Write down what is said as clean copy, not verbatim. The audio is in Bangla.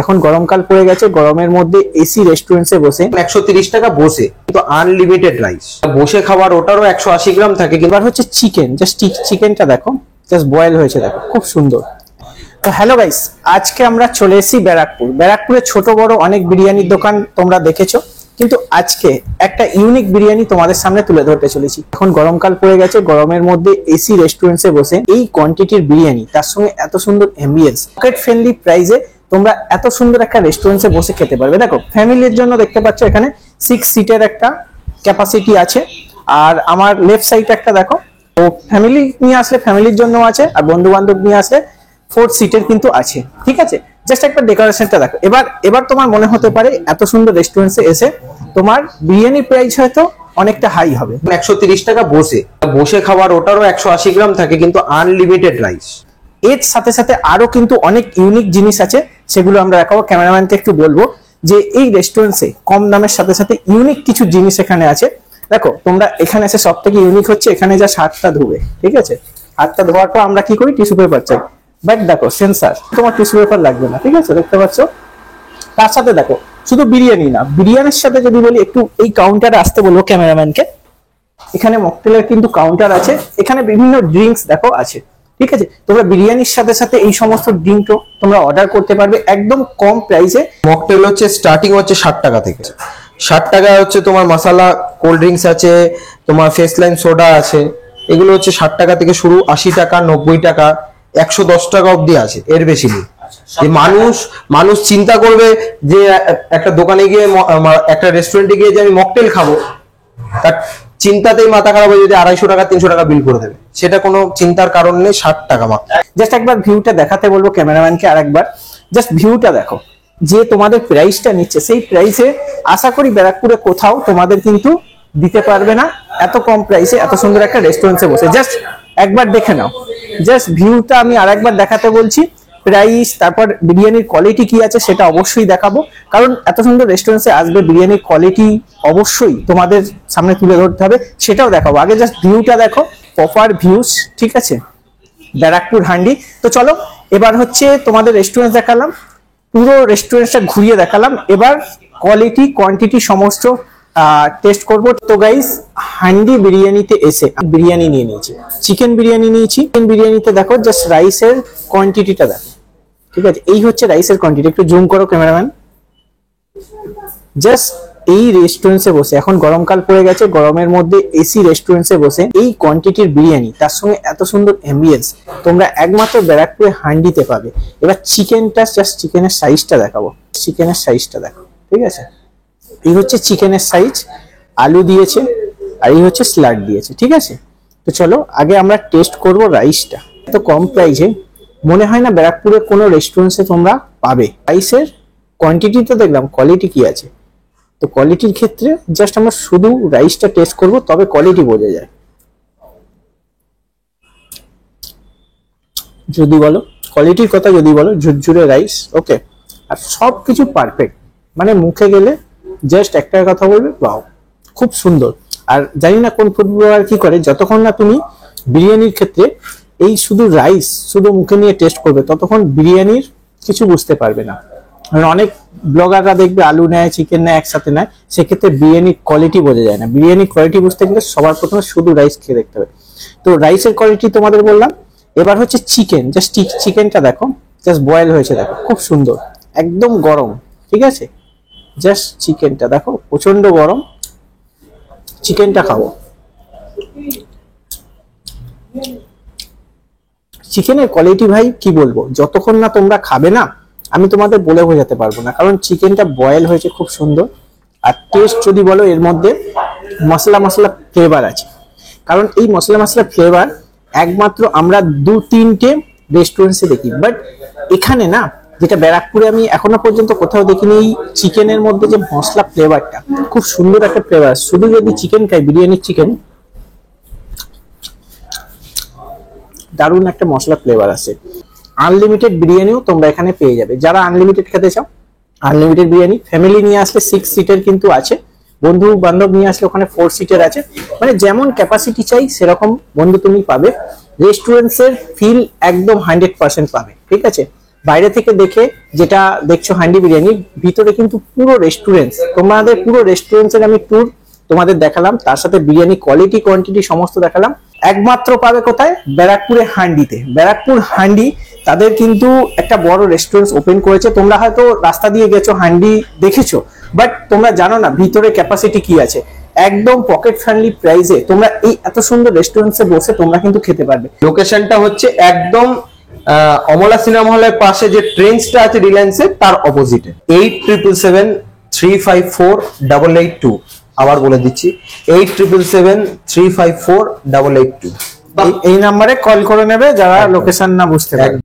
এখন গরমকাল পড়ে গেছে, গরমের মধ্যে এসি রেস্টুরেন্টে বসে 130 টাকা বসে, কিন্তু আনলিমিটেড রাইস বসে খাবার, ওটারও 180 গ্রাম থাকে। এবার হচ্ছে চিকেন, জাস্ট চিকেনটা দেখো, জাস্ট বয়েল হয়েছে দেখো, খুব সুন্দর। তো হ্যালো গাইস, আজকে আমরা চলে এসেছি ব্যারাকপুরে ছোট বড় অনেক বিরিয়ানির দোকান তোমরা দেখেছো, কিন্তু আজকে একটা ইউনিক বিরিয়ানি তোমাদের সামনে তুলে ধরতে চলেছি। এখন গরমকাল পড়ে গেছে, গরমের মধ্যে এসি রেস্টুরেন্টে বসে এই কোয়ান্টিটির বিরিয়ানি, তার সঙ্গে এত সুন্দর অ্যাম্বিয়েন্স, পকেট ফ্রেন্ডলি প্রাইসে তোমরা এত সুন্দর একটা রেস্টুরেন্টে বসে খেতে পারবে। দেখো ফ্যামিলির জন্য দেখতে পাচ্ছ এখানে 6 সিটের একটা ক্যাপাসিটি আছে, আর আমার লেফট সাইডে একটা দেখো, তো ফ্যামিলি নিয়ে আসলে ফ্যামিলির জন্য আছে, আর বন্ধু বান্ধব নিয়ে আসলে 4 সিটের কিন্তু আছে। ঠিক আছে, জাস্ট একটা ডেকোরেশনটা দেখো। এবার তোমার মনে হতে পারে এত সুন্দর রেস্টুরেন্টে এসে তোমার বিরিয়ানি প্রাইস হয়তো অনেকটা হাই হবে। 130 টাকা বসে খাবার, ওটারও 180 গ্রাম থাকে, কিন্তু আনলিমিটেড রাইস। এর সাথে সাথে আরো কিন্তু অনেক ইউনিক জিনিস আছে, সেগুলো আমরা দেখাবো। ক্যামেরাম্যানকে একটু বলবো যে এই রেস্টুরেন্টে কম দামের সাথে সাথে ইউনিক কিছু জিনিস এখানে আছে। দেখো তোমরা এখানে এসে সব থেকে ইউনিক হচ্ছে এখানে যা হাতটা ধুবে, ঠিক আছে, হাতটা ধোয়ার পর আমরা কি করি, টিস্যু পেপার চাই, বাট দেখো সেন্সার, তোমার টিস্যু পেপার লাগবে না। ঠিক আছে, দেখতে পাচ্ছ। তার সাথে দেখো শুধু বিরিয়ানি না, বিরিয়ানির সাথে যদি বলি একটু এই কাউন্টারে আসতে বলবো ক্যামেরাম্যানকে, এখানে মকটেলের কিন্তু কাউন্টার আছে, এখানে বিভিন্ন ড্রিঙ্কস দেখো আছে। ঠিক আছে, তোমরা বিরিয়ানির সাথে সাথে এই সমস্ত ড্রিঙ্কও তোমরা অর্ডার করতে পারবে একদম কম প্রাইসে। মকটেল হচ্ছে স্টার্টিং হচ্ছে 60 টাকা থেকে, 60 টাকা হচ্ছে তোমার মশলা কোল্ড ড্রিঙ্কস আছে, তোমার ফেস লাইন সোডা আছে, এগুলো হচ্ছে 60 টাকা থেকে শুরু, 80 টাকা, 90 টাকা, 110 টাকা অবধি আছে, এর বেশি নেই। যে মানুষ চিন্তা করবে যে একটা দোকানে গিয়ে, একটা রেস্টুরেন্টে গিয়ে যে আমি মকটেল খাবো, তার চিন্তাতেই মাথা খারাপ হয়ে যদি 250 টাকা 300 টাকা বিল করে দেবে, সেটা কোনো চিন্তার কারণ নেই। 60 টাকা মাত্র। জাস্ট একবার ভিউটা দেখাতে বলবো ক্যামেরাম্যানকে, আরেকবার জাস্ট ভিউটা দেখো, যে তোমাদের প্রাইসটা নিচ্ছে সেই প্রাইসে আশা করি ব্যারাকপুরে কোথাও তোমাদের কিন্তু দিতে পারবে না এত কম প্রাইসে এত সুন্দর একটা রেস্টুরেন্টে বসে। জাস্ট একবার দেখে নাও, জাস্ট ভিউটা আমি আরেকবার দেখাতে বলছি, প্রাইস, তারপর বিরিয়ানির কোয়ালিটি কি আছে সেটা অবশ্যই দেখাবো, কারণ এত সুন্দর রেস্টুরেন্টে আসবে, বিরিয়ানির কোয়ালিটি অবশ্যই তোমাদের সামনে তুলে ধরতে হবে, সেটাও দেখাবো। আগে জাস্ট ভিউটা দেখো, প্রপার ভিউস, ঠিক আছে, ব্যারাকপুর হান্ডি। তো চলো, এবার হচ্ছে তোমাদের রেস্টুরেন্ট দেখালাম, পুরো রেস্টুরেন্টটা ঘুরিয়ে দেখালাম, এবার কোয়ালিটি কোয়ান্টিটি সমস্ত টেস্ট করব। তো গাইস, হান্ডি বিরিয়ানিতে এসে বিরিয়ানি নিয়ে নিয়েছি, চিকেন বিরিয়ানি নিয়েছি। চিকেন বিরিয়ানিতে দেখো জাস্ট রাইসের কোয়ান্টিটিটা দেখো, ঠিক আছে, এই হচ্ছে রাইসের কোয়ান্টিটি, একটু জুম করো ক্যামেরাম্যান। জাস্ট এই রেস্টুরেন্টে বসে, এখন গরমকাল পড়ে গেছে, গরমের মধ্যে এসি রেস্টুরেন্টে বসে এই কোয়ান্টিটির বিরিয়ানি, তার সঙ্গে এত সুন্দর অ্যাম্বিয়েন্স তোমরা একমাত্র ব্যারাকপুরে হান্ডিতে পাবে। এবার চিকেনটা, জাস্ট চিকেনের সাইজটা দেখাবো, চিকেনের সাইজটা দেখো, ঠিক আছে, এই হচ্ছে চিকেনের সাইজ, আলু দিয়েছে, আর এই হচ্ছে স্যালাড দিয়েছে। ঠিক আছে, তো চলো আগে আমরা টেস্ট করব রাইসটা। এত কম প্রাইসে মনে হয় না ব্যারাকপুরে কোনো রেস্টুরেন্টে তোমরা পাবে। রাইসের কোয়ান্টিটি তো দেখলাম, কোয়ালিটি কি আছে, তো কোয়ালিটির ক্ষেত্রে জাস্ট আমরা শুধু রাইসটা টেস্ট করব, তবে কোয়ালিটি বোঝা যায়। যদি বলো কোয়ালিটির কথা, যদি বলো ঝুরঝুরে রাইস, ওকে, আর সবকিছু পারফেক্ট, মানে মুখে গেলে জাস্ট একটা কথা বলবে ওয়াও, খুব সুন্দর। আর জানি না কোন ফুড ব্লগার কি করে, যতক্ষণ না তুমি বিরিয়ানির ক্ষেত্রে এই শুধু রাইস শুধু মুখে নিয়ে টেস্ট করবে, ততক্ষণ বিরিয়ানির কিছু বুঝতে পারবে না। অনেক ব্লগাররা দেখবে আলু নেয়, চিকেন নেয়, একসাথে নেয়, সেক্ষেত্রে বিরিয়ানির কোয়ালিটি বোঝা যায় না। বিরিয়ানির কোয়ালিটি বুঝতে গেলে সবার প্রথমে শুধু রাইস খেয়ে দেখতে হবে। তো রাইসের কোয়ালিটি তোমাদের বললাম। এবার হচ্ছে চিকেন, জাস্ট চিকেনটা দেখো, জাস্ট বয়েল হয়েছে দেখো, খুব সুন্দর, একদম গরম। ঠিক আছে, জাস্ট চিকেনটা দেখো, প্রচন্ড গরম, চিকেনটা খাবো। চিকেনের কোয়ালিটি ভাই কি বলবো, যতক্ষণ না তোমরা খাবে না আমি তোমাদের বলে বোঝাতে পারবো না, কারণ চিকেনটা বয়েল হয়েছে খুব সুন্দর। আর টেস্ট যদি বলো, এর মধ্যে মশলা ফ্লেভার আছে, কারণ এই মশলা ফ্লেভার একমাত্র আমরা 2-3টে রেস্টুরেন্টে দেখি, বাট এখানে না, যেটা ব্যারাকপুরে আমি এখনো পর্যন্ত কোথাও দেখিনি, এই চিকেনের মধ্যে যে মশলা ফ্লেভারটা, খুব সুন্দর একটা ফ্লেভার। শুধু যদি চিকেন খাই, বিরিয়ানির চিকেন, দারুণ একটা মশলা ফ্লেভার আছে। আনলিমিটেড বিরিয়ানিও তোমরা এখানে পেয়ে যাবে, যারা আনলিমিটেড খেতে চাও। আনলিমিটেড বিরিয়ানি ফ্যামিলি নিয়ে আসলে 6 সিটের কিন্তু আছে, বন্ধু বান্ধব নিয়ে আসলে ওখানে 4 সিটের আছে, মানে যেমন ক্যাপাসিটি চাই সেরকম বন্ধু তুমি পাবে। রেস্টুরেন্টসের ফিল একদম 100% পাবে। ঠিক আছে, বাইরে থেকে দেখে যেটা দেখছো হান্ডি বিরিয়ানি, ভিতরে কিন্তু পুরো রেস্টুরেন্ট, তোমাদের পুরো রেস্টুরেন্টের আমি ট্যুর তোমাদের দেখালাম, তার সাথে বিরিয়ানি কোয়ালিটি কোয়ান্টিটি সমস্ত দেখালাম। একমাত্র পাবে কোথায়? ব্যারাকপুরে হান্ডিতে। ব্যারাকপুর হান্ডি তাদের কিন্তু একটা বড় রেস্টুরেন্ট ওপেন করেছে। তোমরা হয়তো রাস্তা দিয়ে গেছো, হান্ডি দেখেছো, বাট তোমরা জানো না ভিতরে ক্যাপাসিটি কি আছে। একদম পকেট ফ্রেন্ডলি প্রাইসে তোমরা এই এত সুন্দর রেস্টুরেন্টে বসে তোমরা কিন্তু খেতে পারবে। লোকেশনটা হচ্ছে একদম অমলা সিনেমা হলের পাশে যে ট্রেন্সটা আছে রিলায়েন্সের, তার অপোজিটে। 8777354882। আবার বলে দিচ্ছি, 8777354882। এই নাম্বারে কল করে নেবে যারা লোকেশন না বুঝতে পারে।